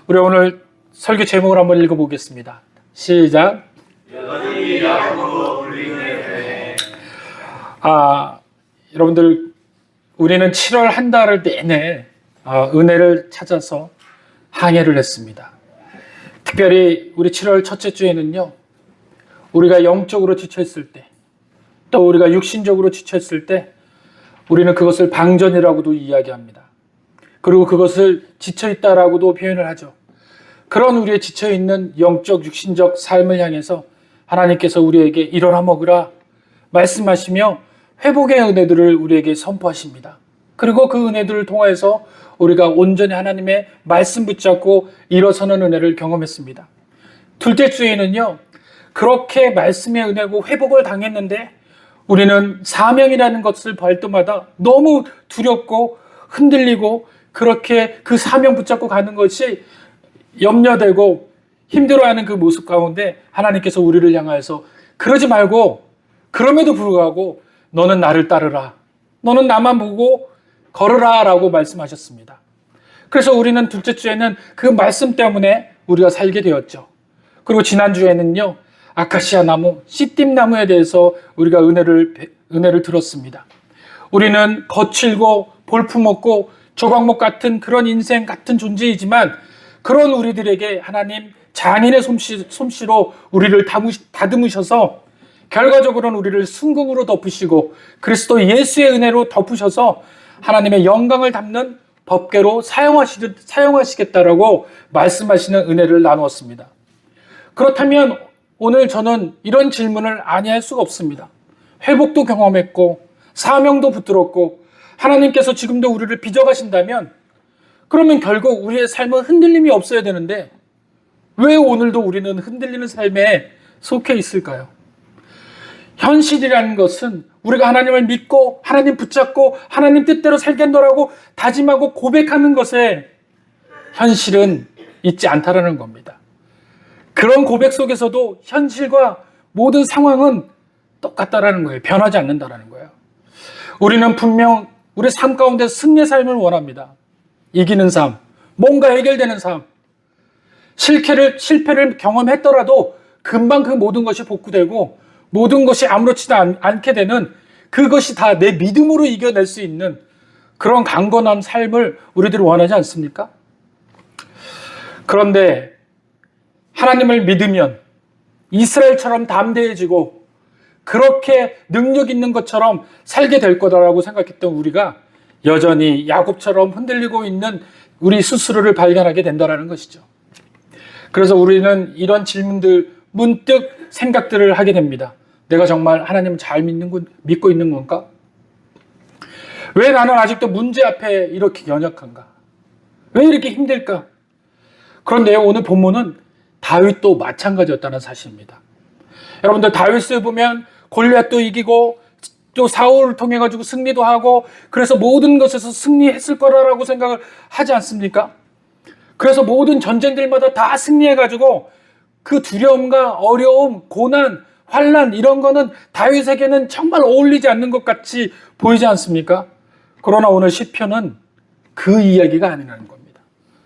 우리 오늘 설교 제목을 한번 읽어보겠습니다. 시작. 여러분들, 우리는 7월 한 달을 내내 은혜를 찾아서 항해를 했습니다. 특별히 우리 7월 첫째 주에는요, 우리가 영적으로 지쳐있을 때, 또 우리가 육신적으로 지쳐있을 때 우리는 그것을 방전이라고도 이야기합니다. 그리고 그것을 지쳐있다라고도 표현을 하죠. 그런 우리의 지쳐있는 영적, 육신적 삶을 향해서 하나님께서 우리에게 일어나 먹으라 말씀하시며 회복의 은혜들을 우리에게 선포하십니다. 그리고 그 은혜들을 통해서 우리가 온전히 하나님의 말씀 붙잡고 일어서는 은혜를 경험했습니다. 둘째 주에는요, 그렇게 말씀의 은혜고 회복을 당했는데 우리는 사명이라는 것을 볼 때마다 너무 두렵고 흔들리고 그렇게 그 사명 붙잡고 가는 것이 염려되고 힘들어하는 그 모습 가운데 하나님께서 우리를 향하여서 그러지 말고, 그럼에도 불구하고 너는 나를 따르라, 너는 나만 보고 걸으라 라고 말씀하셨습니다. 그래서 우리는 둘째 주에는 그 말씀 때문에 우리가 살게 되었죠. 그리고 지난주에는요, 아카시아 나무, 씨띠임 나무에 대해서 우리가 은혜를 들었습니다. 우리는 거칠고 볼품없고 조각목 같은 그런 인생 같은 존재이지만 그런 우리들에게 하나님 장인의 솜씨로 우리를 다듬으셔서 결과적으로는 우리를 순금으로 덮으시고 그리스도 예수의 은혜로 덮으셔서 하나님의 영광을 담는 법궤로 사용하시겠다라고 말씀하시는 은혜를 나누었습니다. 그렇다면 오늘 저는 이런 질문을 아니할 수가 없습니다. 회복도 경험했고 사명도 붙들었고 하나님께서 지금도 우리를 빚어가신다면 그러면 결국 우리의 삶은 흔들림이 없어야 되는데 왜 오늘도 우리는 흔들리는 삶에 속해 있을까요? 현실이라는 것은 우리가 하나님을 믿고 하나님 붙잡고 하나님 뜻대로 살겠노라고 다짐하고 고백하는 것에 현실은 있지 않다라는 겁니다. 그런 고백 속에서도 현실과 모든 상황은 똑같다라는 거예요. 변하지 않는다라는 거예요. 우리는 분명 우리 삶 가운데 승리의 삶을 원합니다. 이기는 삶, 뭔가 해결되는 삶, 실패를 경험했더라도 금방 그 모든 것이 복구되고 모든 것이 아무렇지도 않게 되는, 그것이 다 내 믿음으로 이겨낼 수 있는 그런 강건한 삶을 우리들이 원하지 않습니까? 그런데 하나님을 믿으면 이스라엘처럼 담대해지고 그렇게 능력 있는 것처럼 살게 될 거다라고 생각했던 우리가 여전히 야곱처럼 흔들리고 있는 우리 스스로를 발견하게 된다는 것이죠. 그래서 우리는 이런 질문들, 문득 생각들을 하게 됩니다. 내가 정말 하나님을 잘 믿고 있는 건가? 왜 나는 아직도 문제 앞에 이렇게 연약한가? 왜 이렇게 힘들까? 그런데 오늘 본문은 다윗도 마찬가지였다는 사실입니다. 여러분들, 다윗을 보면 골리앗도 이기고 또 사울을 통해 가지고 승리도 하고 그래서 모든 것에서 승리했을 거라고 생각을 하지 않습니까? 그래서 모든 전쟁들마다 다 승리해 가지고 그 두려움과 어려움, 고난, 환난 이런 거는 다윗에게는 정말 어울리지 않는 것 같이 보이지 않습니까? 그러나 오늘 시편은 그 이야기가 아니라는 겁니다.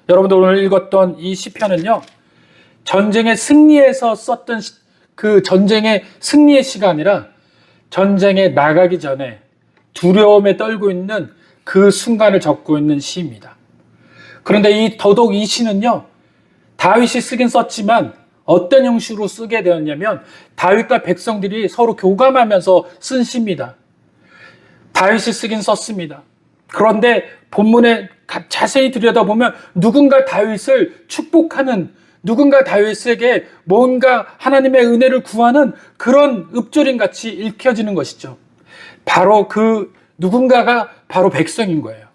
여러분들, 오늘 읽었던 이 시편은요, 전쟁의 승리에서 썼던 그 전쟁의 승리의 시가 아니라 전쟁에 나가기 전에 두려움에 떨고 있는 그 순간을 적고 있는 시입니다. 그런데 더더욱 이 시는요, 다윗이 쓰긴 썼지만 어떤 형식으로 쓰게 되었냐면 다윗과 백성들이 서로 교감하면서 쓴 시입니다. 다윗이 쓰긴 썼습니다. 그런데 본문에 자세히 들여다보면 누군가 다윗을 축복하는, 누군가 다윗에게 뭔가 하나님의 은혜를 구하는 그런 읊조림 같이 읽혀지는 것이죠. 바로 그 누군가가 바로 백성인 거예요.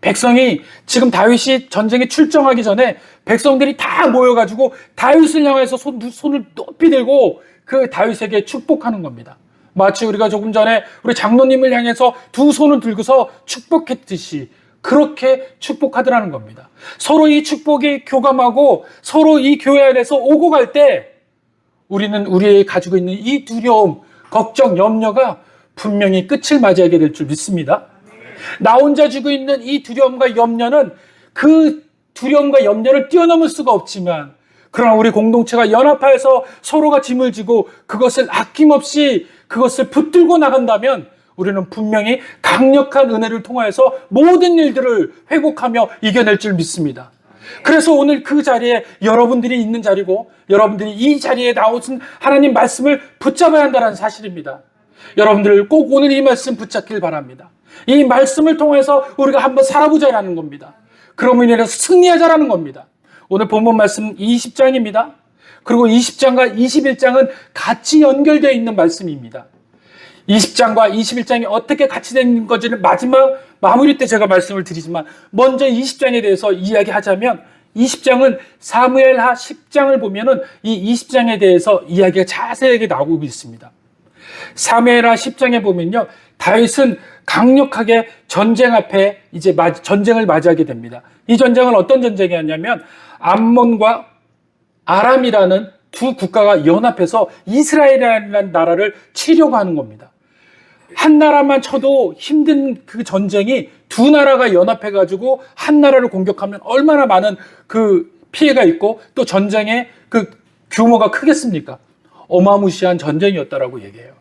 백성이 지금 다윗이 전쟁에 출정하기 전에 백성들이 다 모여가지고 다윗을 향해서 손을 높이 들고 그 다윗에게 축복하는 겁니다. 마치 우리가 조금 전에 우리 장로님을 향해서 두 손을 들고서 축복했듯이 그렇게 축복하더라는 겁니다. 서로 이 축복이 교감하고 서로 이 교회 안에서 오고 갈 때 우리는 우리의 가지고 있는 이 두려움, 걱정, 염려가 분명히 끝을 맞이하게 될 줄 믿습니다. 나 혼자 지고 있는 이 두려움과 염려는 그 두려움과 염려를 뛰어넘을 수가 없지만, 그러나 우리 공동체가 연합하여서 서로가 짐을 지고 그것을 아낌없이 그것을 붙들고 나간다면 우리는 분명히 강력한 은혜를 통하여서 모든 일들을 회복하며 이겨낼 줄 믿습니다. 그래서 오늘 그 자리에 여러분들이 있는 자리고, 여러분들이 이 자리에 나오신 하나님 말씀을 붙잡아야 한다는 사실입니다. 여러분들 꼭 오늘 이 말씀 붙잡길 바랍니다. 이 말씀을 통해서 우리가 한번 살아보자라는 겁니다. 그러므로 인해서 승리하자라는 겁니다. 오늘 본문 말씀 20장입니다. 그리고 20장과 21장은 같이 연결되어 있는 말씀입니다. 20장과 21장이 어떻게 같이 된 건지는 마지막 마무리 때 제가 말씀을 드리지만, 먼저 20장에 대해서 이야기하자면, 20장은 사무엘하 10장을 보면은 이 20장에 대해서 이야기가 자세하게 나오고 있습니다. 사무엘하 10장에 보면요, 다윗은 강력하게 전쟁 앞에 이제 전쟁을 맞이하게 됩니다. 이 전쟁은 어떤 전쟁이었냐면, 암몬과 아람이라는 두 국가가 연합해서 이스라엘이라는 나라를 치려고 하는 겁니다. 한 나라만 쳐도 힘든 그 전쟁이 두 나라가 연합해가지고 한 나라를 공격하면 얼마나 많은 그 피해가 있고 또 전쟁의 그 규모가 크겠습니까? 어마무시한 전쟁이었다라고 얘기해요.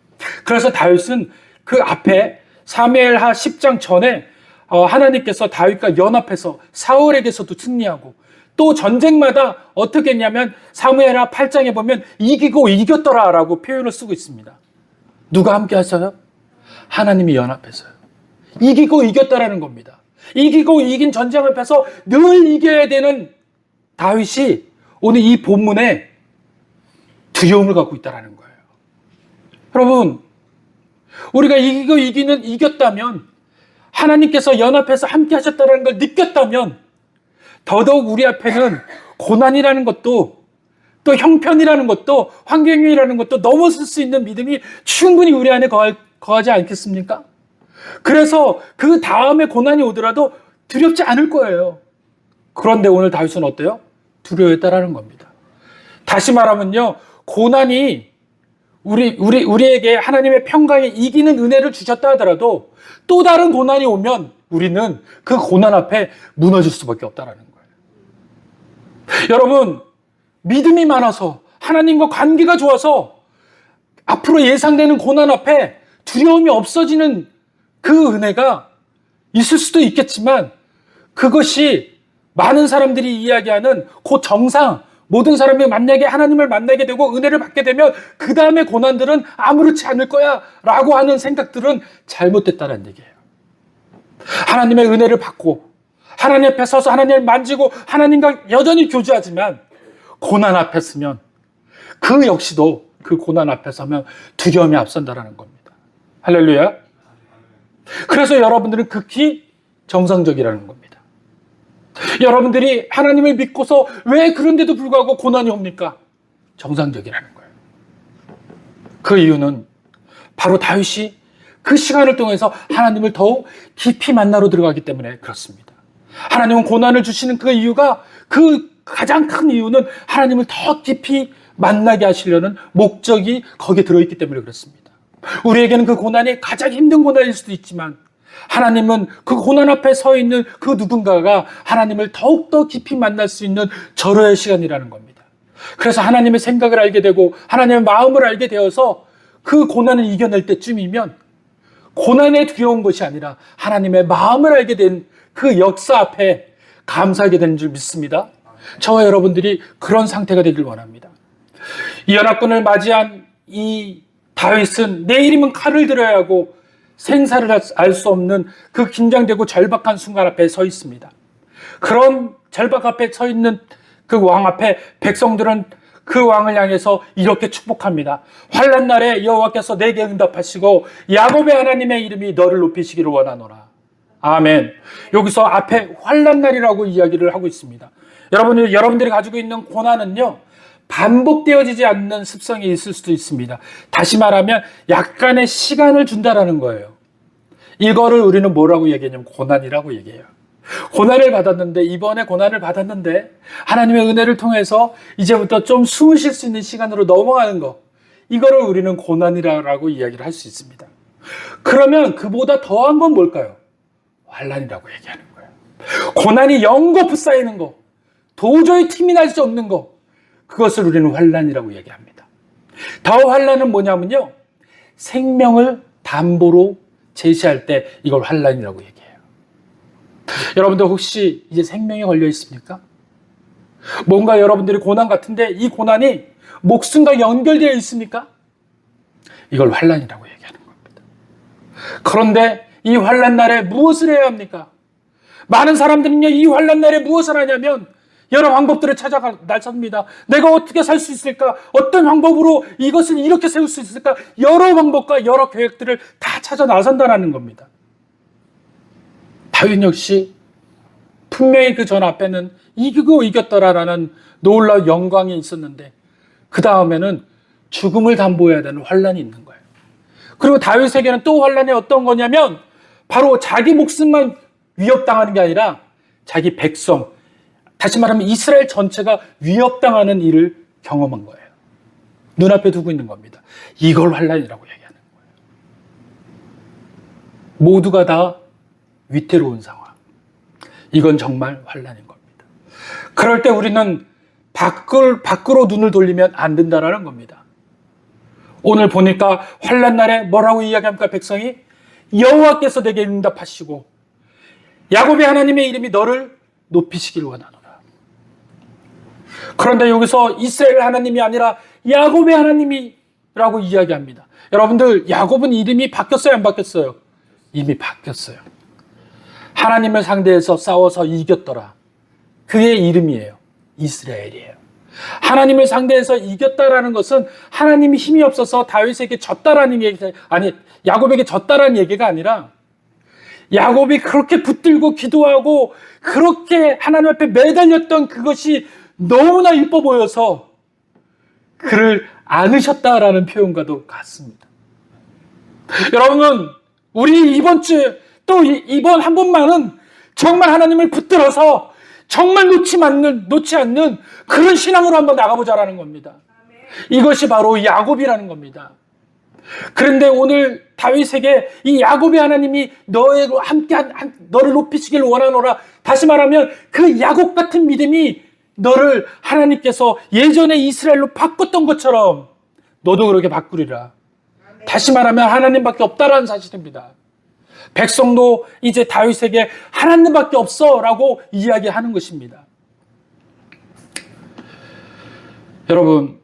그래서 다윗은 그 앞에 사무엘하 10장 전에 하나님께서 다윗과 연합해서 사울에게서도 승리하고, 또 전쟁마다 어떻게 했냐면 사무엘하 8장에 보면 이기고 이겼더라라고 표현을 쓰고 있습니다. 누가 함께 하셔요? 하나님이 연합해서요. 이기고 이겼다라는 겁니다. 이기고 이긴 전쟁 앞에서 늘 이겨야 되는 다윗이 오늘 이 본문에 두려움을 갖고 있다는 거예요. 여러분, 우리가 이기고 이겼다면, 하나님께서 연합해서 함께 하셨다는 걸 느꼈다면, 더더욱 우리 앞에는 고난이라는 것도, 또 형편이라는 것도, 환경이라는 것도 넘어설 수 있는 믿음이 충분히 우리 안에 거하지 않겠습니까? 그래서 그 다음에 고난이 오더라도 두렵지 않을 거예요. 그런데 오늘 다윗은 어때요? 두려워했다라는 겁니다. 다시 말하면요, 고난이 우리에게 하나님의 평강에 이기는 은혜를 주셨다 하더라도 또 다른 고난이 오면 우리는 그 고난 앞에 무너질 수밖에 없다라는 거예요. 여러분, 믿음이 많아서 하나님과 관계가 좋아서 앞으로 예상되는 고난 앞에 두려움이 없어지는 그 은혜가 있을 수도 있겠지만, 그것이 많은 사람들이 이야기하는 그 정상, 모든 사람이 하나님을 만나게 되고 은혜를 받게 되면 그 다음에 고난들은 아무렇지 않을 거야 라고 하는 생각들은 잘못됐다는 얘기예요. 하나님의 은혜를 받고 하나님 앞에 서서 하나님을 만지고 하나님과 여전히 교제하지만, 고난 앞에 서면 그 역시도 그 고난 앞에 서면 두려움이 앞선다라는 겁니다. 할렐루야. 그래서 여러분들은 극히 정상적이라는 겁니다. 여러분들이 하나님을 믿고서 왜 그런데도 불구하고 고난이 옵니까? 정상적이라는 거예요. 그 이유는 바로 다윗이 그 시간을 통해서 하나님을 더욱 깊이 만나러 들어가기 때문에 그렇습니다. 하나님은 고난을 주시는 그 이유가, 그 가장 큰 이유는 하나님을 더 깊이 만나게 하시려는 목적이 거기에 들어있기 때문에 그렇습니다. 우리에게는 그 고난이 가장 힘든 고난일 수도 있지만, 하나님은 그 고난 앞에 서 있는 그 누군가가 하나님을 더욱더 깊이 만날 수 있는 절호의 시간이라는 겁니다. 그래서 하나님의 생각을 알게 되고 하나님의 마음을 알게 되어서 그 고난을 이겨낼 때쯤이면 고난에 두려운 것이 아니라 하나님의 마음을 알게 된 그 역사 앞에 감사하게 되는 줄 믿습니다. 저와 여러분들이 그런 상태가 되길 원합니다. 이 연합군을 맞이한 이 다윗은 내일이면 칼을 들어야 하고 생사를 알 수 없는 그 긴장되고 절박한 순간 앞에 서 있습니다. 그런 절박 앞에 서 있는 그 왕 앞에 백성들은 그 왕을 향해서 이렇게 축복합니다. 환난 날에 여호와께서 내게 응답하시고 야곱의 하나님의 이름이 너를 높이시기를 원하노라. 아멘. 여기서 앞에 환난 날이라고 이야기를 하고 있습니다. 여러분들이 가지고 있는 고난은요, 반복되어지지 않는 습성이 있을 수도 있습니다. 다시 말하면 약간의 시간을 준다라는 거예요. 이거를 우리는 뭐라고 얘기하냐면 고난이라고 얘기해요. 고난을 받았는데, 이번에 고난을 받았는데 하나님의 은혜를 통해서 이제부터 좀 숨을 쉴 수 있는 시간으로 넘어가는 거, 이거를 우리는 고난이라고 이야기를 할 수 있습니다. 그러면 그보다 더한 건 뭘까요? 환난이라고 얘기하는 거예요. 고난이 연거푸 쌓이는 거, 도저히 틈이 날 수 없는 것, 그것을 우리는 환난이라고 얘기합니다. 더 환난은 뭐냐면요, 생명을 담보로 제시할 때 이걸 환난이라고 얘기해요. 여러분들 혹시 이제 생명에 걸려 있습니까? 뭔가 여러분들이 고난 같은데 이 고난이 목숨과 연결되어 있습니까? 이걸 환난이라고 얘기하는 겁니다. 그런데 이 환난 날에 무엇을 해야 합니까? 많은 사람들은요, 이 환난 날에 무엇을 하냐면 여러 방법들을 찾아가 나섭니다. 내가 어떻게 살 수 있을까? 어떤 방법으로 이것을 이렇게 세울 수 있을까? 여러 방법과 여러 계획들을 다 찾아 나선다는 겁니다. 다윗 역시 분명히 그 전 앞에는 이기고 이겼더라라는 놀라운 영광이 있었는데 그 다음에는 죽음을 담보해야 되는 환난이 있는 거예요. 그리고 다윗에게는 또 환난이 어떤 거냐면 바로 자기 목숨만 위협당하는 게 아니라 자기 백성, 다시 말하면 이스라엘 전체가 위협당하는 일을 경험한 거예요. 눈앞에 두고 있는 겁니다. 이걸 환난이라고 얘기하는 거예요. 모두가 다 위태로운 상황. 이건 정말 환난인 겁니다. 그럴 때 우리는 밖으로 눈을 돌리면 안 된다라는 겁니다. 오늘 보니까 환난 날에 뭐라고 이야기합니까? 백성이 여호와께서 내게 응답하시고 야곱의 하나님의 이름이 너를 높이시길 원하노라. 그런데 여기서 이스라엘 하나님이 아니라 야곱의 하나님이라고 이야기합니다. 여러분들, 야곱은 이름이 바뀌었어요, 안 바뀌었어요? 이미 바뀌었어요. 하나님을 상대해서 싸워서 이겼더라. 그의 이름이에요. 이스라엘이에요. 하나님을 상대해서 이겼다라는 것은 하나님이 힘이 없어서 다윗에게 졌다라는 얘기가 아니, 야곱에게 졌다라는 얘기가 아니라 야곱이 그렇게 붙들고 기도하고 그렇게 하나님 앞에 매달렸던 그것이 너무나 이뻐 보여서 그를 안으셨다라는 표현과도 같습니다. 여러분, 우리 이번 주 또 이번 한 번만은 정말 하나님을 붙들어서 정말 놓지 않는 그런 신앙으로 한번 나가보자라는 겁니다. 이것이 바로 야곱이라는 겁니다. 그런데 오늘 다윗에게 이 야곱의 하나님이 너희로 함께 너를 높이시길 원하노라. 다시 말하면 그 야곱 같은 믿음이 너를 하나님께서 예전에 이스라엘로 바꿨던 것처럼 너도 그렇게 바꾸리라. 다시 말하면 하나님밖에 없다라는 사실입니다. 백성도 이제 다윗에게 하나님밖에 없어라고 이야기하는 것입니다. 여러분,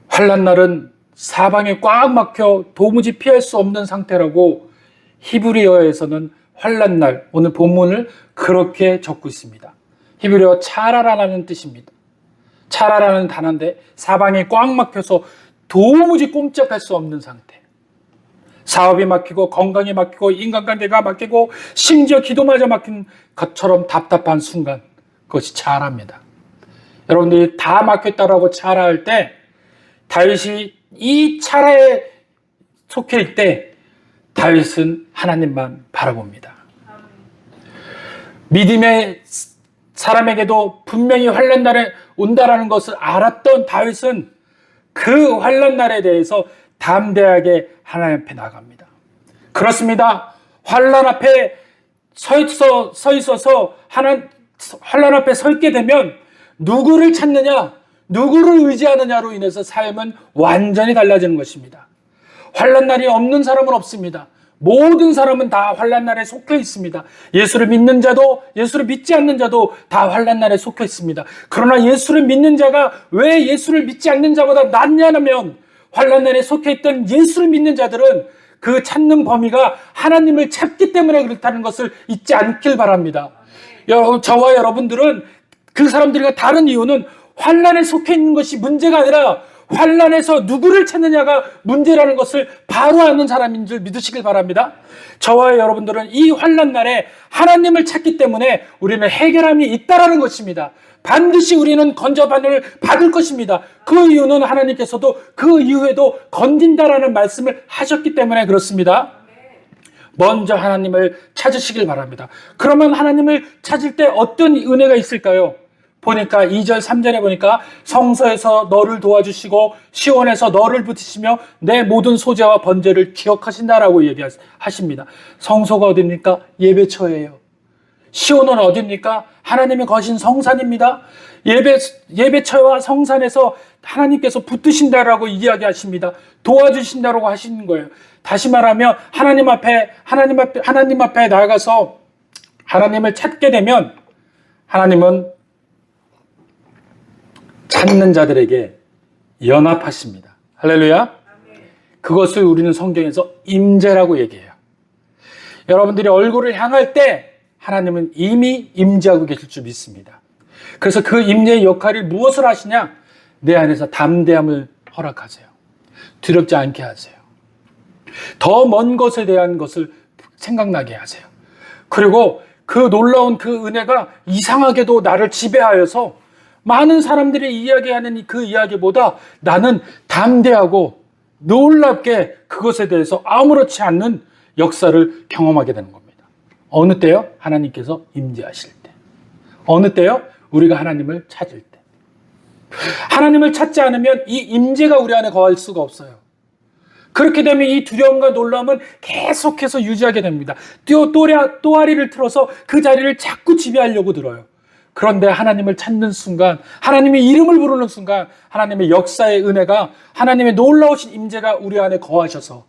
환난 날은 사방에 꽉 막혀 도무지 피할 수 없는 상태라고 히브리어에서는 환난 날, 오늘 본문을 그렇게 적고 있습니다. 히브리어 차라라는 뜻입니다. 차라라는 단어인데 사방에 꽉 막혀서 도무지 꼼짝할 수 없는 상태. 사업이 막히고 건강이 막히고 인간관계가 막히고 심지어 기도마저 막힌 것처럼 답답한 순간, 그것이 차라입니다. 여러분들이 다 막혔다라고 차라할 때 다윗이 이 차라에 속해 있을 때 다윗은 하나님만 바라봅니다. 믿음의 사람에게도 분명히 환난 날에 온다라는 것을 알았던 다윗은 그 환난 날에 대해서 담대하게 하나님 앞에 나갑니다. 그렇습니다. 환난 앞에 서 있어서 환난 앞에 서 있게 되면 누구를 찾느냐, 누구를 의지하느냐로 인해서 삶은 완전히 달라지는 것입니다. 환난 날이 없는 사람은 없습니다. 모든 사람은 다 환난 날에 속해 있습니다. 예수를 믿는 자도 예수를 믿지 않는 자도 다 환난 날에 속해 있습니다. 그러나 예수를 믿는 자가 왜 예수를 믿지 않는 자보다 낫냐면 환난 날에 속해 있던 예수를 믿는 자들은 그 찾는 범위가 하나님을 찾기 때문에 그렇다는 것을 잊지 않길 바랍니다. 저와 여러분들은 그 사람들과 다른 이유는 환난에 속해 있는 것이 문제가 아니라 환난에서 누구를 찾느냐가 문제라는 것을 바로 아는 사람인 줄 믿으시길 바랍니다. 저와 여러분들은 이 환난 날에 하나님을 찾기 때문에 우리는 해결함이 있다라는 것입니다. 반드시 우리는 건져받을 받을 것입니다. 그 이유는 하나님께서도 그 이후에도 건진다라는 말씀을 하셨기 때문에 그렇습니다. 먼저 하나님을 찾으시길 바랍니다. 그러면 하나님을 찾을 때 어떤 은혜가 있을까요? 보니까 2절 3절에 보니까 성소에서 너를 도와주시고 시온에서 너를 붙이시며 내 모든 소재와 번제를 기억하신다라고 얘기하십니다. 성소가 어디입니까? 예배처예요. 시온은 어디입니까? 하나님의 거신 성산입니다. 예배처와 성산에서 하나님께서 붙드신다라고 이야기하십니다. 도와주신다라고 하시는 거예요. 다시 말하면 하나님 앞에 나아가서 하나님을 찾게 되면 하나님은 찾는 자들에게 연합하십니다. 할렐루야. 그것을 우리는 성경에서 임재라고 얘기해요. 여러분들이 얼굴을 향할 때 하나님은 이미 임재하고 계실 줄 믿습니다. 그래서 그 임재의 역할이 무엇을 하시냐? 내 안에서 담대함을 허락하세요. 두렵지 않게 하세요. 더 먼 것에 대한 것을 생각나게 하세요. 그리고 그 놀라운 그 은혜가 이상하게도 나를 지배하여서 많은 사람들이 이야기하는 그 이야기보다 나는 담대하고 놀랍게 그것에 대해서 아무렇지 않는 역사를 경험하게 되는 겁니다. 어느 때요? 하나님께서 임재하실 때. 어느 때요? 우리가 하나님을 찾을 때. 하나님을 찾지 않으면 이 임재가 우리 안에 거할 수가 없어요. 그렇게 되면 이 두려움과 놀라움은 계속해서 유지하게 됩니다. 또아리를 틀어서 그 자리를 자꾸 지배하려고 들어요. 그런데 하나님을 찾는 순간, 하나님의 이름을 부르는 순간 하나님의 역사의 은혜가, 하나님의 놀라우신 임재가 우리 안에 거하셔서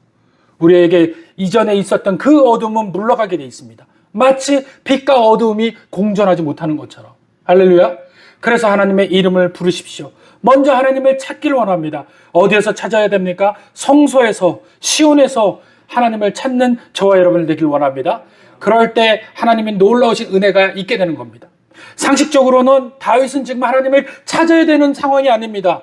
우리에게 이전에 있었던 그 어둠은 물러가게 돼 있습니다. 마치 빛과 어두움이 공존하지 못하는 것처럼. 할렐루야. 그래서 하나님의 이름을 부르십시오. 먼저 하나님을 찾기를 원합니다. 어디에서 찾아야 됩니까? 성소에서, 시온에서 하나님을 찾는 저와 여러분을 되길 원합니다. 그럴 때 하나님의 놀라우신 은혜가 있게 되는 겁니다. 상식적으로는 다윗은 지금 하나님을 찾아야 되는 상황이 아닙니다.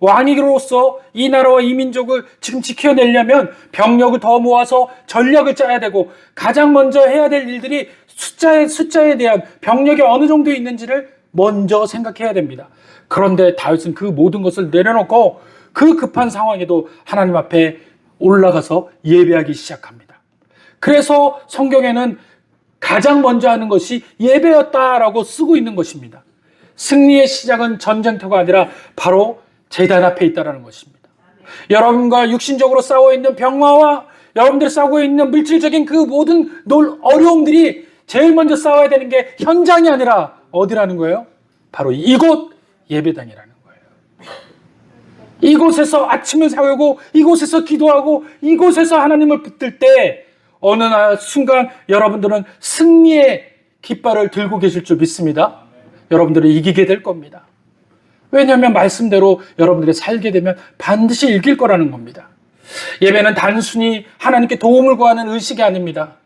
왕이로서 이 나라와 이 민족을 지금 지켜내려면 병력을 더 모아서 전략을 짜야 되고, 가장 먼저 해야 될 일들이 숫자에 대한 병력이 어느 정도 있는지를 먼저 생각해야 됩니다. 그런데 다윗은 그 모든 것을 내려놓고 그 급한 상황에도 하나님 앞에 올라가서 예배하기 시작합니다. 그래서 성경에는 가장 먼저 하는 것이 예배였다라고 쓰고 있는 것입니다. 승리의 시작은 전쟁터가 아니라 바로 제단 앞에 있다는 것입니다. 여러분과 육신적으로 싸워 있는 병마와 여러분들이 싸우고 있는 물질적인 그 모든 어려움들이 제일 먼저 싸워야 되는 게 현장이 아니라 어디라는 거예요? 바로 이곳 예배당이라는 거예요. 이곳에서 아침을 사오고, 이곳에서 기도하고, 이곳에서 하나님을 붙들 때 어느 순간 여러분들은 승리의 깃발을 들고 계실 줄 믿습니다. 여러분들은 이기게 될 겁니다. 왜냐하면 말씀대로 여러분들이 살게 되면 반드시 이길 거라는 겁니다. 예배는 단순히 하나님께 도움을 구하는 의식이 아닙니다.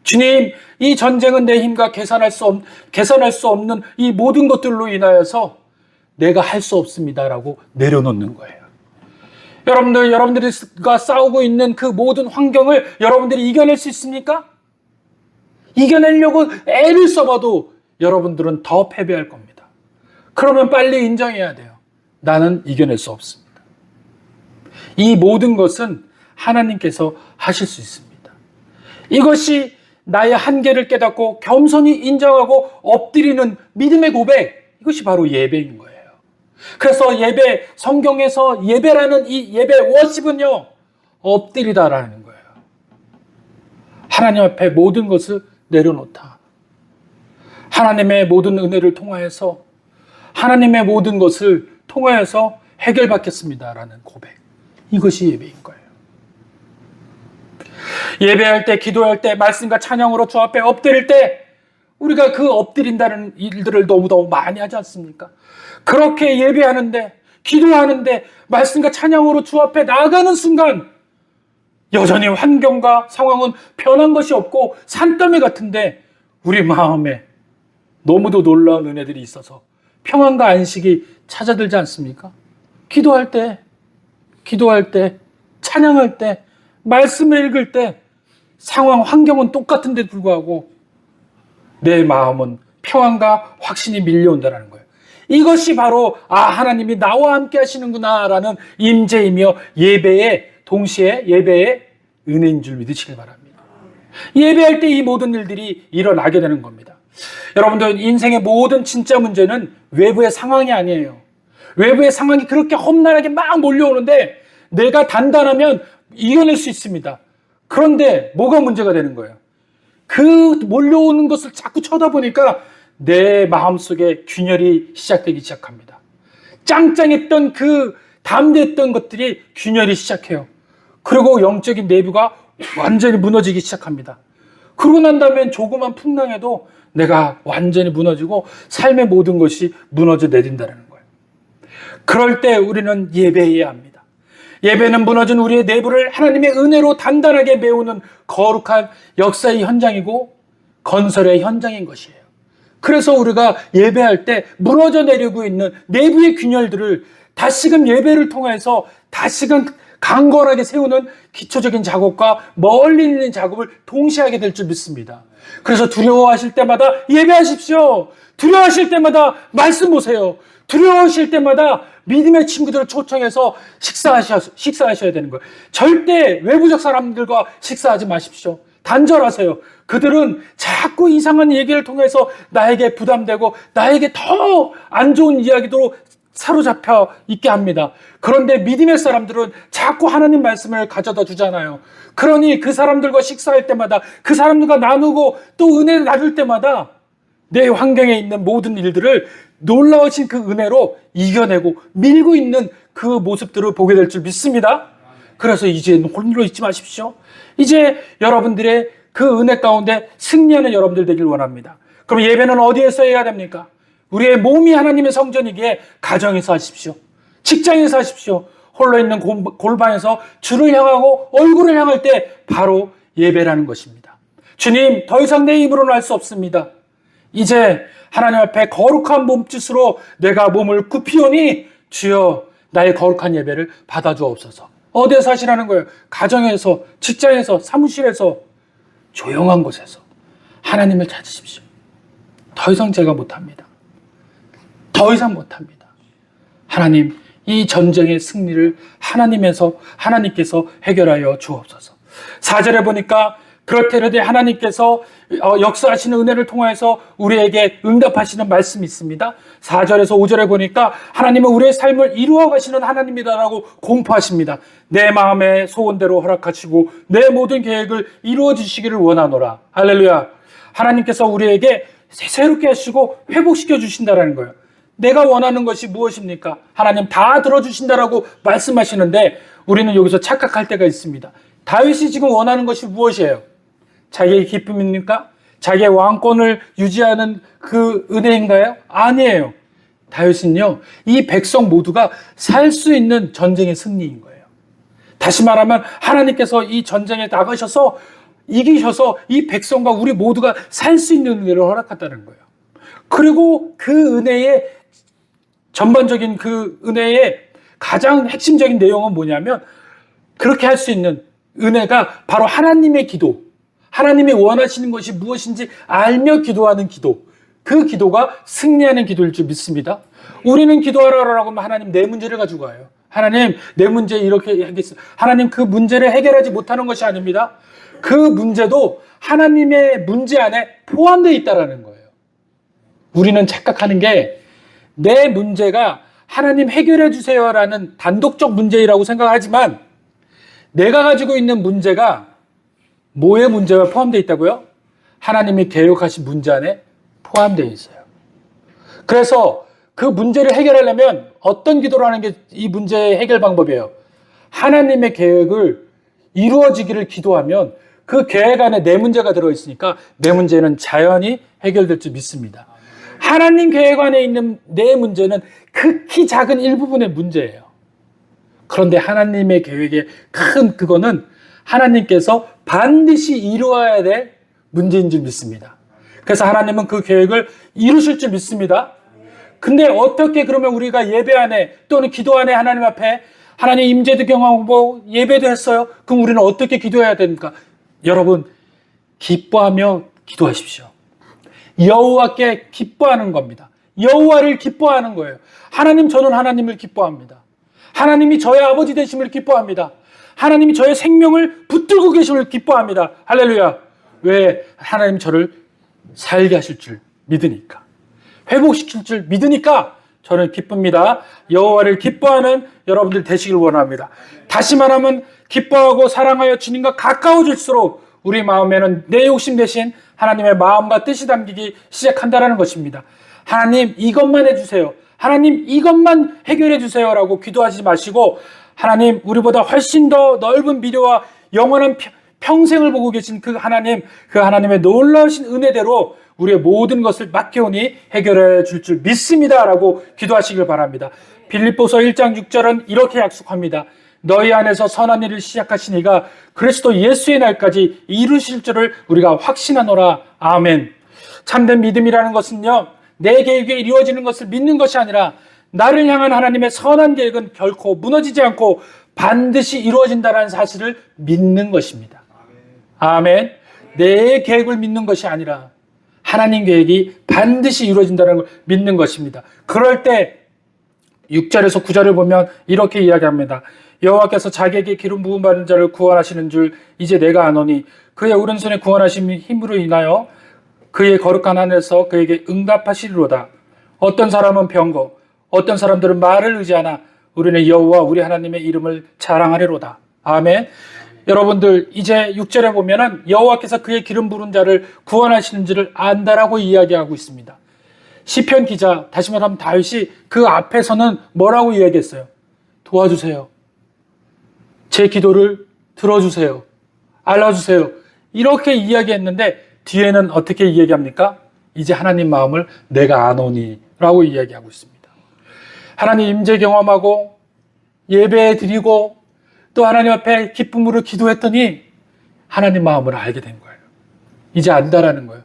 주님, 이 전쟁은 내 힘과 계산할 수 없는 이 모든 것들로 인하여서 내가 할 수 없습니다라고 내려놓는 거예요. 여러분들과 싸우고 있는 그 모든 환경을 여러분들이 이겨낼 수 있습니까? 이겨내려고 애를 써봐도 여러분들은 더 패배할 겁니다. 그러면 빨리 인정해야 돼요. 나는 이겨낼 수 없습니다. 이 모든 것은 하나님께서 하실 수 있습니다. 이것이 나의 한계를 깨닫고 겸손히 인정하고 엎드리는 믿음의 고백, 이것이 바로 예배인 거예요. 그래서 성경에서 예배라는 이 예배 워십은요, 엎드리다라는 거예요. 하나님 앞에 모든 것을 내려놓다. 하나님의 모든 은혜를 통하여서, 하나님의 모든 것을 통하여서 해결받겠습니다라는 고백. 이것이 예배인 거예요. 예배할 때, 기도할 때, 말씀과 찬양으로 주 앞에 엎드릴 때 우리가 그 엎드린다는 일들을 너무너무 많이 하지 않습니까? 그렇게 예배하는데, 기도하는데, 말씀과 찬양으로 주 앞에 나아가는 순간 여전히 환경과 상황은 변한 것이 없고 산더미 같은데 우리 마음에 너무도 놀라운 은혜들이 있어서 평안과 안식이 찾아들지 않습니까? 기도할 때, 찬양할 때, 말씀을 읽을 때 상황, 환경은 똑같은데 불구하고 내 마음은 평안과 확신이 밀려온다는 거예요. 이것이 바로 하나님이 나와 함께 하시는구나 라는 임재이며 동시에 예배의 은혜인 줄 믿으시길 바랍니다. 예배할 때 이 모든 일들이 일어나게 되는 겁니다. 여러분들, 인생의 모든 진짜 문제는 외부의 상황이 아니에요. 외부의 상황이 그렇게 험난하게 막 몰려오는데 내가 단단하면 이겨낼 수 있습니다. 그런데 뭐가 문제가 되는 거예요? 그 몰려오는 것을 자꾸 쳐다보니까 내 마음속에 균열이 시작되기 시작합니다. 짱짱했던 그 담대했던 것들이 균열이 시작해요. 그리고 영적인 내부가 완전히 무너지기 시작합니다. 그러고 난 다음엔 조그만 풍랑에도 내가 완전히 무너지고 삶의 모든 것이 무너져 내린다는 거예요. 그럴 때 우리는 예배해야 합니다. 예배는 무너진 우리의 내부를 하나님의 은혜로 단단하게 메우는 거룩한 역사의 현장이고 건설의 현장인 것이에요. 그래서 우리가 예배할 때 무너져 내리고 있는 내부의 균열들을 다시금 예배를 통해서 다시금 강건하게 세우는 기초적인 작업과 멀리 있는 작업을 동시에 하게 될 줄 믿습니다. 그래서 두려워하실 때마다 예배하십시오. 두려워하실 때마다 말씀 보세요. 두려워하실 때마다 믿음의 친구들을 초청해서 식사하셔야 되는 거예요. 절대 외부적 사람들과 식사하지 마십시오. 단절하세요. 그들은 자꾸 이상한 얘기를 통해서 나에게 부담되고 나에게 더 안 좋은 이야기도 사로잡혀 있게 합니다. 그런데 믿음의 사람들은 자꾸 하나님 말씀을 가져다 주잖아요. 그러니 그 사람들과 식사할 때마다 그 사람들과 나누고 또 은혜를 나눌 때마다 내 환경에 있는 모든 일들을 놀라우신 그 은혜로 이겨내고 밀고 있는 그 모습들을 보게 될 줄 믿습니다. 그래서 이제 홀로 있지 마십시오. 이제 여러분들의 그 은혜 가운데 승리하는 여러분들 되길 원합니다. 그럼 예배는 어디에서 해야 됩니까? 우리의 몸이 하나님의 성전이기에 가정에서 하십시오. 직장에서 하십시오. 홀로 있는 골방에서 주를 향하고 얼굴을 향할 때 바로 예배라는 것입니다. 주님, 더 이상 내 입으로는 할 수 없습니다. 이제 하나님 앞에 거룩한 몸짓으로 내가 몸을 굽히오니 주여 나의 거룩한 예배를 받아주옵소서. 어디에서 하시라는 거예요? 가정에서, 직장에서, 사무실에서, 조용한 곳에서 하나님을 찾으십시오. 더 이상 제가 못합니다. 더 이상 못합니다. 하나님, 이 전쟁의 승리를 하나님께서 해결하여 주옵소서. 4절에 보니까 그렇게라도 하나님께서 역사하시는 은혜를 통해서 우리에게 응답하시는 말씀이 있습니다. 4절에서 5절에 보니까 하나님은 우리의 삶을 이루어 가시는 하나님이다라고 공포하십니다. 내 마음의 소원대로 허락하시고 내 모든 계획을 이루어 주시기를 원하노라. 할렐루야. 하나님께서 우리에게 새롭게 하시고 회복시켜 주신다라는 거예요. 내가 원하는 것이 무엇입니까? 하나님 다 들어주신다라고 말씀하시는데 우리는 여기서 착각할 때가 있습니다. 다윗이 지금 원하는 것이 무엇이에요? 자기의 기쁨입니까? 자기의 왕권을 유지하는 그 은혜인가요? 아니에요. 다윗은요, 이 백성 모두가 살 수 있는 전쟁의 승리인 거예요. 다시 말하면 하나님께서 이 전쟁에 나가셔서 이기셔서 이 백성과 우리 모두가 살 수 있는 은혜를 허락했다는 거예요. 그리고 그 은혜의 전반적인 그 은혜의 가장 핵심적인 내용은 뭐냐면 그렇게 할 수 있는 은혜가 바로 하나님의 기도, 하나님이 원하시는 것이 무엇인지 알며 기도하는 기도, 그 기도가 승리하는 기도일 줄 믿습니다. 우리는 기도하라고 하면 하나님 내 문제를 가지고 와요. 하나님 내 문제 이렇게 하겠어요. 하나님 그 문제를 해결하지 못하는 것이 아닙니다. 그 문제도 하나님의 문제 안에 포함되어 있다는 거예요. 우리는 착각하는 게 내 문제가 하나님 해결해 주세요라는 단독적 문제라고 생각하지만 내가 가지고 있는 문제가 뭐의 문제가 포함되어 있다고요? 하나님이 계획하신 문제 안에 포함되어 있어요. 그래서 그 문제를 해결하려면 어떤 기도를 하는 게 이 문제의 해결 방법이에요? 하나님의 계획을 이루어지기를 기도하면 그 계획 안에 내 문제가 들어있으니까 내 문제는 자연히 해결될 줄 믿습니다. 하나님 계획 안에 있는 내 문제는 극히 작은 일부분의 문제예요. 그런데 하나님의 계획의 큰 그거는 하나님께서 반드시 이루어야 될 문제인 줄 믿습니다. 그래서 하나님은 그 계획을 이루실 줄 믿습니다. 근데 어떻게 그러면 우리가 예배 안에 또는 기도 안에 하나님 앞에 하나님 임재도 경험하고 예배도 했어요. 그럼 우리는 어떻게 기도해야 됩니까? 여러분, 기뻐하며 기도하십시오. 여호와께 기뻐하는 겁니다. 여호와를 기뻐하는 거예요. 하나님, 저는 하나님을 기뻐합니다. 하나님이 저의 아버지 되심을 기뻐합니다. 하나님이 저의 생명을 붙들고 계심을 기뻐합니다. 할렐루야. 왜? 하나님 저를 살게 하실 줄 믿으니까, 회복시킬 줄 믿으니까 저는 기쁩니다. 여호와를 기뻐하는 여러분들 되시길 원합니다. 다시 말하면 기뻐하고 사랑하여 주님과 가까워질수록 우리 마음에는 내 욕심 대신 하나님의 마음과 뜻이 담기기 시작한다는 것입니다. 하나님 이것만 해주세요. 하나님 이것만 해결해 주세요라고 기도하지 마시고 하나님 우리보다 훨씬 더 넓은 미래와 영원한 평생을 보고 계신 그 하나님, 그 하나님의 놀라우신 은혜대로 우리의 모든 것을 맡겨오니 해결해 줄 줄 믿습니다라고 기도하시길 바랍니다. 빌립보서 1장 6절은 이렇게 약속합니다. 너희 안에서 선한 일을 시작하신 이가 그리스도 예수의 날까지 이루실 줄을 우리가 확신하노라. 아멘. 참된 믿음이라는 것은요, 내 계획에 이루어지는 것을 믿는 것이 아니라 나를 향한 하나님의 선한 계획은 결코 무너지지 않고 반드시 이루어진다는 사실을 믿는 것입니다. 아멘. 내 계획을 믿는 것이 아니라 하나님 계획이 반드시 이루어진다는 걸 믿는 것입니다. 그럴 때 6절에서 9절을 보면 이렇게 이야기합니다. 여호와께서 자기에게 기름 부음 받은 자를 구원하시는 줄 이제 내가 아노니 그의 오른손에 구원하신 힘으로 인하여 그의 거룩한 하늘에서 그에게 응답하시리로다. 어떤 사람은 병거, 어떤 사람들은 말을 의지하나 우리는 여호와 우리 하나님의 이름을 자랑하리로다. 아멘. 여러분들 이제 6절에 보면은 여호와께서 그의 기름 부은 자를 구원하시는 줄을 안다라고 이야기하고 있습니다. 시편 기자, 다시 말하면 다윗이 그 앞에서는 뭐라고 이야기했어요? 도와주세요. 제 기도를 들어주세요. 알아주세요. 이렇게 이야기했는데 뒤에는 어떻게 이야기합니까? 이제 하나님 마음을 내가 아노니 라고 이야기하고 있습니다. 하나님 임재 경험하고 예배 드리고 또 하나님 앞에 기쁨으로 기도했더니 하나님 마음을 알게 된 거예요. 이제 안다라는 거예요.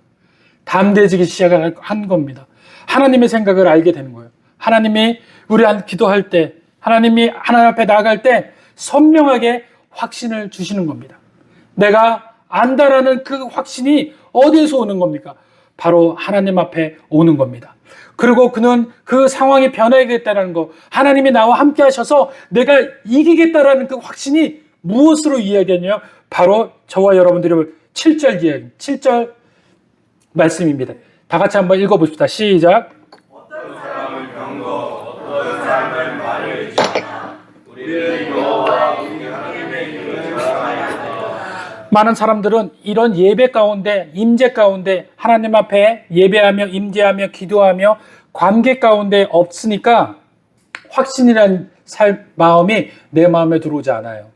담대해지기 시작한 겁니다. 하나님의 생각을 알게 되는 거예요. 하나님이 우리 기도할 때, 하나님이 하나님 앞에 나아갈 때 선명하게 확신을 주시는 겁니다. 내가 안다라는 그 확신이 어디에서 오는 겁니까? 바로 하나님 앞에 오는 겁니다. 그리고 그는 그 상황이 변하겠다는 거, 하나님이 나와 함께 하셔서 내가 이기겠다라는 그 확신이 무엇으로 이야기하냐? 바로 저와 여러분들이 7절 이야기, 7절 말씀입니다. 다 같이 한번 읽어봅시다. 시작. 어떤 사람은 병거, 어떤 사람은 말을 의지하나 우리는 여호와 우리 하나님의 이름을 자랑하리로다. 많은 사람들은 이런 예배 가운데, 임재 가운데 하나님 앞에 예배하며 임재하며 기도하며 관계 가운데 없으니까 확신이라는 마음이 내 마음에 들어오지 않아요.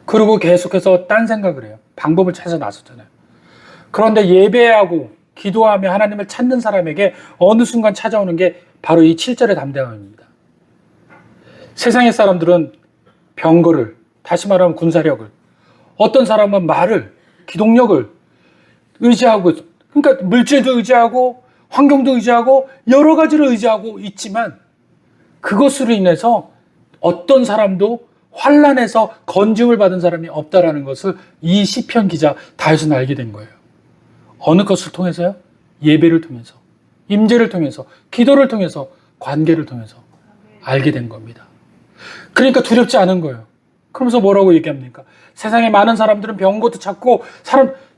그리고 계속해서 딴 생각을 해요. 방법을 찾아 나섰잖아요. 그런데 예배하고 기도하며 하나님을 찾는 사람에게 어느 순간 찾아오는 게 바로 이 7절의 담대함입니다. 세상의 사람들은 병거를, 다시 말하면 군사력을, 어떤 사람은 말을, 기동력을 의지하고, 그러니까 물질도 의지하고 환경도 의지하고 여러 가지를 의지하고 있지만 그것으로 인해서 어떤 사람도 환난에서 건짐을 받은 사람이 없다라는 것을 이 시편 기자 다윗은 알게 된 거예요. 어느 것을 통해서요? 예배를 통해서, 임재를 통해서, 기도를 통해서, 관계를 통해서 알게 된 겁니다. 그러니까 두렵지 않은 거예요. 그러면서 뭐라고 얘기합니까? 세상에 많은 사람들은 병고도 찾고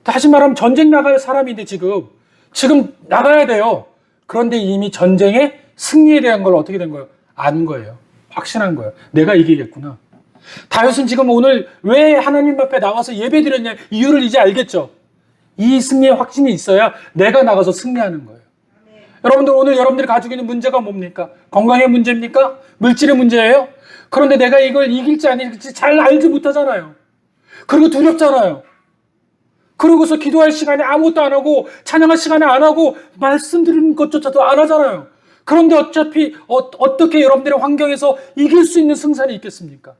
다시 말하면 전쟁 나갈 사람인데 지금 나가야 돼요. 그런데 이미 전쟁의 승리에 대한 걸 어떻게 된 거예요? 안 거예요. 확신한 거예요. 내가 이기겠구나. 다윗은 지금 오늘 왜 하나님 앞에 나와서 예배 드렸냐 이유를 이제 알겠죠. 이 승리의 확신이 있어야 내가 나가서 승리하는 거예요. 여러분들 오늘 여러분들이 가지고 있는 문제가 뭡니까? 건강의 문제입니까? 물질의 문제예요? 그런데 내가 이걸 이길지 아닐지 잘 알지 못하잖아요. 그리고 두렵잖아요. 그러고서 기도할 시간에 아무것도 안 하고 찬양할 시간에 안 하고 말씀드리는 것조차도 안 하잖아요. 그런데 어차피 어떻게 여러분들의 환경에서 이길 수 있는 승산이 있겠습니까?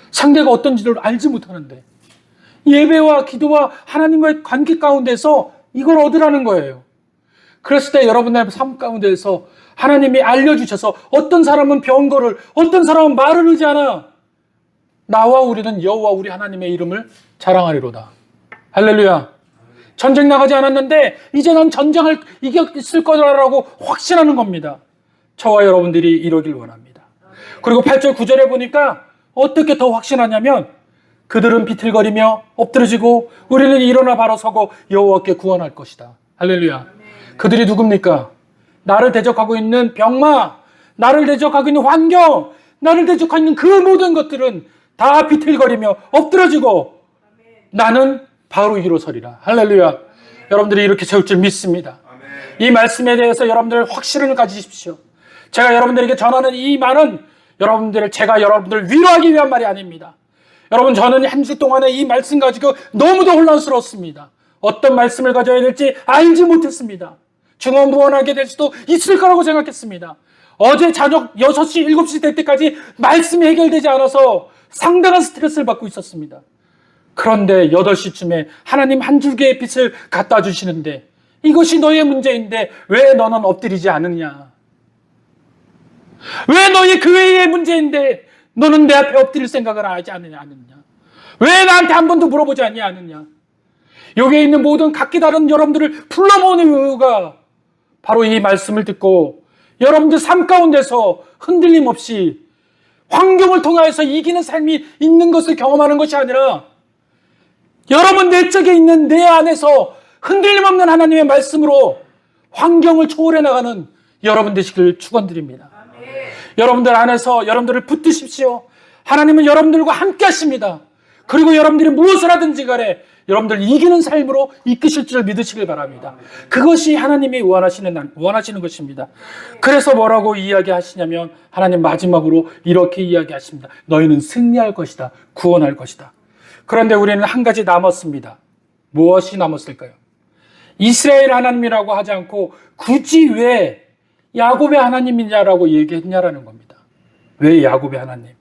상대가 어떤지를 알지 못하는데 예배와 기도와 하나님과의 관계 가운데서 이걸 얻으라는 거예요. 그랬을 때 여러분의 삶 가운데서 하나님이 알려주셔서 어떤 사람은 병거를, 어떤 사람은 말을 의지하나 나와 우리는 여호와 우리 하나님의 이름을 자랑하리로다. 할렐루야. 전쟁 나가지 않았는데 이제 난 전쟁을 이겼을 거라고 확신하는 겁니다. 저와 여러분들이 이러길 원합니다. 그리고 8절 9절에 보니까 어떻게 더 확신하냐면 그들은 비틀거리며 엎드러지고 우리는 일어나 바로 서고 여호와께 구원할 것이다. 할렐루야. 그들이 누굽니까? 나를 대적하고 있는 병마, 나를 대적하고 있는 환경, 나를 대적하고 있는 그 모든 것들은 다 비틀거리며 엎드러지고 나는 바로 일어서리라. 할렐루야. 여러분들이 이렇게 세울 줄 믿습니다. 이 말씀에 대해서 여러분들 확신을 가지십시오. 제가 여러분들에게 전하는 이 말은 제가 여러분들을 위로하기 위한 말이 아닙니다. 여러분, 저는 한 주 동안에 이 말씀 가지고 너무도 혼란스러웠습니다. 어떤 말씀을 가져야 될지 알지 못했습니다. 중언부언하게 될 수도 있을 거라고 생각했습니다. 어제 저녁 6시, 7시 될 때까지 말씀이 해결되지 않아서 상당한 스트레스를 받고 있었습니다. 그런데 8시쯤에 하나님 한 줄기의 빛을 갖다 주시는데 이것이 너의 문제인데 왜 너는 엎드리지 않느냐? 왜 너의 교회의 문제인데 너는 내 앞에 엎드릴 생각을 하지 않느냐? 왜 나한테 한 번도 물어보지 않느냐? 여기에 있는 모든 각기 다른 여러분들을 불러 모으는 이유가 바로 이 말씀을 듣고 여러분들 삶 가운데서 흔들림 없이 환경을 통하여서 이기는 삶이 있는 것을 경험하는 것이 아니라 여러분 내적에 있는 내 안에서 흔들림 없는 하나님의 말씀으로 환경을 초월해 나가는 여러분 되시길 축원드립니다. 여러분들 안에서 여러분들을 붙드십시오. 하나님은 여러분들과 함께 하십니다. 그리고 여러분들이 무엇을 하든지 간에 여러분들 이기는 삶으로 이끄실 줄 믿으시길 바랍니다. 그것이 하나님이 원하시는 것입니다. 그래서 뭐라고 이야기하시냐면 하나님 마지막으로 이렇게 이야기하십니다. 너희는 승리할 것이다. 구원할 것이다. 그런데 우리는 한 가지 남았습니다. 무엇이 남았을까요? 이스라엘 하나님이라고 하지 않고 굳이 왜 야곱의 하나님이냐라고 얘기했냐라는 겁니다. 왜 야곱의 하나님?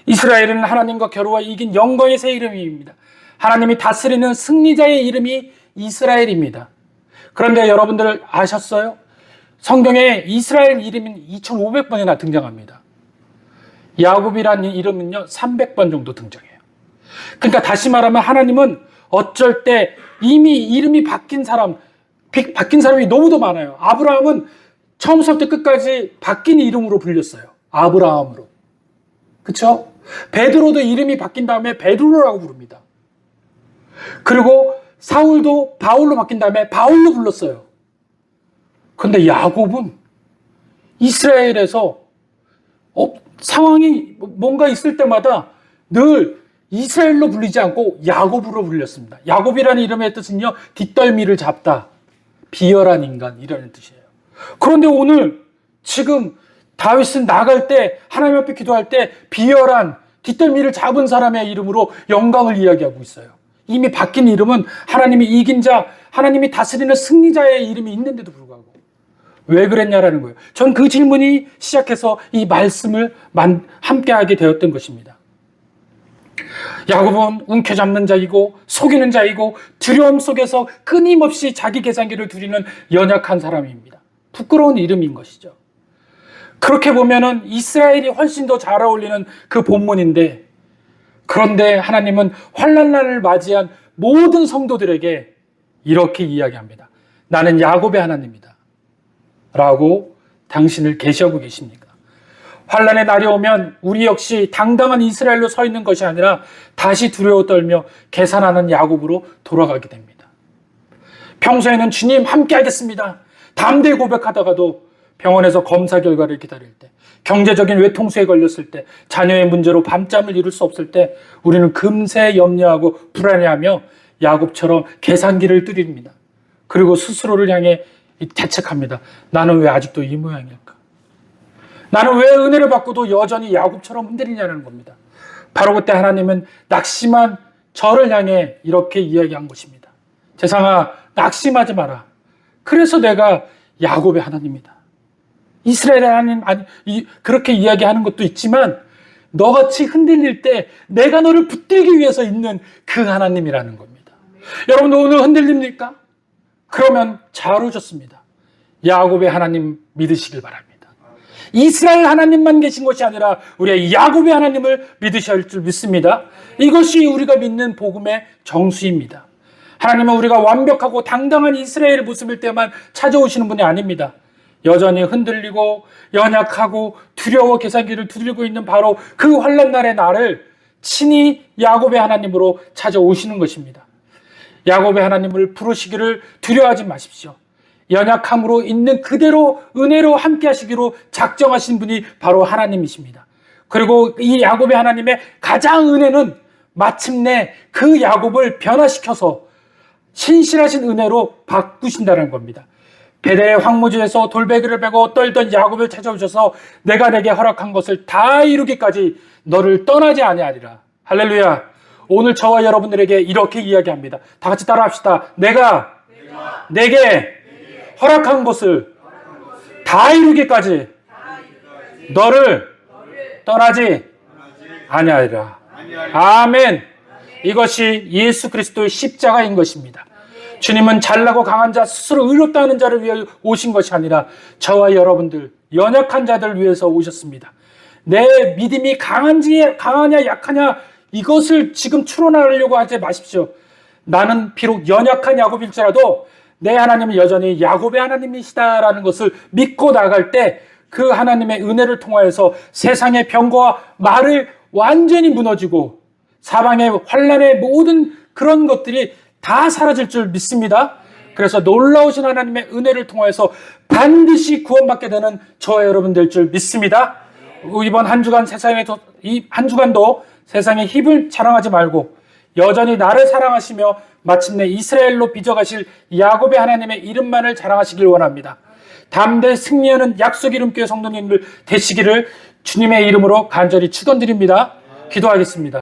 이스라엘은 하나님과 겨루어 이긴 영광의 새 이름입니다. 하나님이 다스리는 승리자의 이름이 이스라엘입니다. 그런데 여러분들 아셨어요? 성경에 이스라엘 이름은 2500번이나 등장합니다. 야곱이라는 이름은요 300번 정도 등장해요. 그러니까 다시 말하면 하나님은 어쩔 때 이미 이름이 바뀐 사람이 너무도 많아요. 아브라함은 처음부터 끝까지 바뀐 이름으로 불렸어요. 아브라함으로. 그렇죠? 베드로도 이름이 바뀐 다음에 베드로라고 부릅니다. 그리고 사울도 바울로 바뀐 다음에 바울로 불렀어요. 그런데 야곱은 이스라엘에서 상황이 뭔가 있을 때마다 늘 이스라엘로 불리지 않고 야곱으로 불렸습니다. 야곱이라는 이름의 뜻은요, 뒷덜미를 잡다, 비열한 인간 이라는 뜻이에요. 그런데 오늘 지금 다윗은 나갈 때 하나님 앞에 기도할 때 비열한 뒷덜미를 잡은 사람의 이름으로 영광을 이야기하고 있어요. 이미 바뀐 이름은 하나님이 이긴 자, 하나님이 다스리는 승리자의 이름이 있는데도 불구하고 왜 그랬냐라는 거예요. 전 그 질문이 시작해서 이 말씀을 함께하게 되었던 것입니다. 야곱은 움켜잡는 자이고 속이는 자이고 두려움 속에서 끊임없이 자기 계산기를 두리는 연약한 사람입니다. 부끄러운 이름인 것이죠. 그렇게 보면은 이스라엘이 훨씬 더 잘 어울리는 그 본문인데, 그런데 하나님은 환난날을 맞이한 모든 성도들에게 이렇게 이야기합니다. 나는 야곱의 하나님이다 라고 당신을 계시하고 계십니까? 환난의 날이 오면 우리 역시 당당한 이스라엘로 서 있는 것이 아니라 다시 두려워 떨며 계산하는 야곱으로 돌아가게 됩니다. 평소에는 주님 함께 하겠습니다 담대히 고백하다가도 병원에서 검사 결과를 기다릴 때, 경제적인 외통수에 걸렸을 때, 자녀의 문제로 밤잠을 이룰 수 없을 때 우리는 금세 염려하고 불안해하며 야곱처럼 계산기를 뚫립니다. 그리고 스스로를 향해 자책합니다. 나는 왜 아직도 이 모양일까? 나는 왜 은혜를 받고도 여전히 야곱처럼 흔들리냐는 겁니다. 바로 그때 하나님은 낙심한 저를 향해 이렇게 이야기한 것입니다. 세상아, 낙심하지 마라. 그래서 내가 야곱의 하나님이다. 이스라엘의 하나님, 그렇게 이야기하는 것도 있지만 너같이 흔들릴 때 내가 너를 붙들기 위해서 있는 그 하나님이라는 겁니다. 여러분 오늘 흔들립니까? 그러면 잘 오셨습니다. 야곱의 하나님 믿으시길 바랍니다. 이스라엘 하나님만 계신 것이 아니라 우리의 야곱의 하나님을 믿으셔야 할 줄 믿습니다. 이것이 우리가 믿는 복음의 정수입니다. 하나님은 우리가 완벽하고 당당한 이스라엘의 모습일 때만 찾아오시는 분이 아닙니다. 여전히 흔들리고 연약하고 두려워 계산기를 두들고 있는 바로 그 환난날의 나를 친히 야곱의 하나님으로 찾아오시는 것입니다. 야곱의 하나님을 부르시기를 두려워하지 마십시오. 연약함으로 있는 그대로 은혜로 함께 하시기로 작정하신 분이 바로 하나님이십니다. 그리고 이 야곱의 하나님의 가장 은혜는 마침내 그 야곱을 변화시켜서 신실하신 은혜로 바꾸신다는 겁니다. 베델의 황무지에서 돌베개를 베고 떨던 야곱을 찾아오셔서 내가 내게 허락한 것을 다 이루기까지 너를 떠나지 아니하리라. 할렐루야. 오늘 저와 여러분들에게 이렇게 이야기합니다. 다 같이 따라합시다. 내가 내게 허락한 것을 다 이루기까지 너를 떠나지 아니하리라. 아멘. 이것이 예수 그리스도의 십자가인 것입니다. 주님은 잘나고 강한 자, 스스로 의롭다 하는 자를 위해 오신 것이 아니라 저와 여러분들, 연약한 자들을 위해서 오셨습니다. 내 믿음이 강하냐 약하냐 이것을 지금 추론하려고 하지 마십시오. 나는 비록 연약한 야곱일지라도 내 하나님은 여전히 야곱의 하나님이시다라는 것을 믿고 나갈 때 그 하나님의 은혜를 통하여서 세상의 병거와 말을 완전히 무너지고 사방의 환난의 모든 그런 것들이 다 사라질 줄 믿습니다. 그래서 놀라우신 하나님의 은혜를 통하여서 반드시 구원받게 되는 저와 여러분 될 줄 믿습니다. 이번 한 주간 이 한 주간도 세상의 힘을 자랑하지 말고 여전히 나를 사랑하시며 마침내 이스라엘로 빚어가실 야곱의 하나님의 이름만을 자랑하시길 원합니다. 담대 승리하는 약속 이름교회 성도님들 되시기를 주님의 이름으로 간절히 축원드립니다. 기도하겠습니다.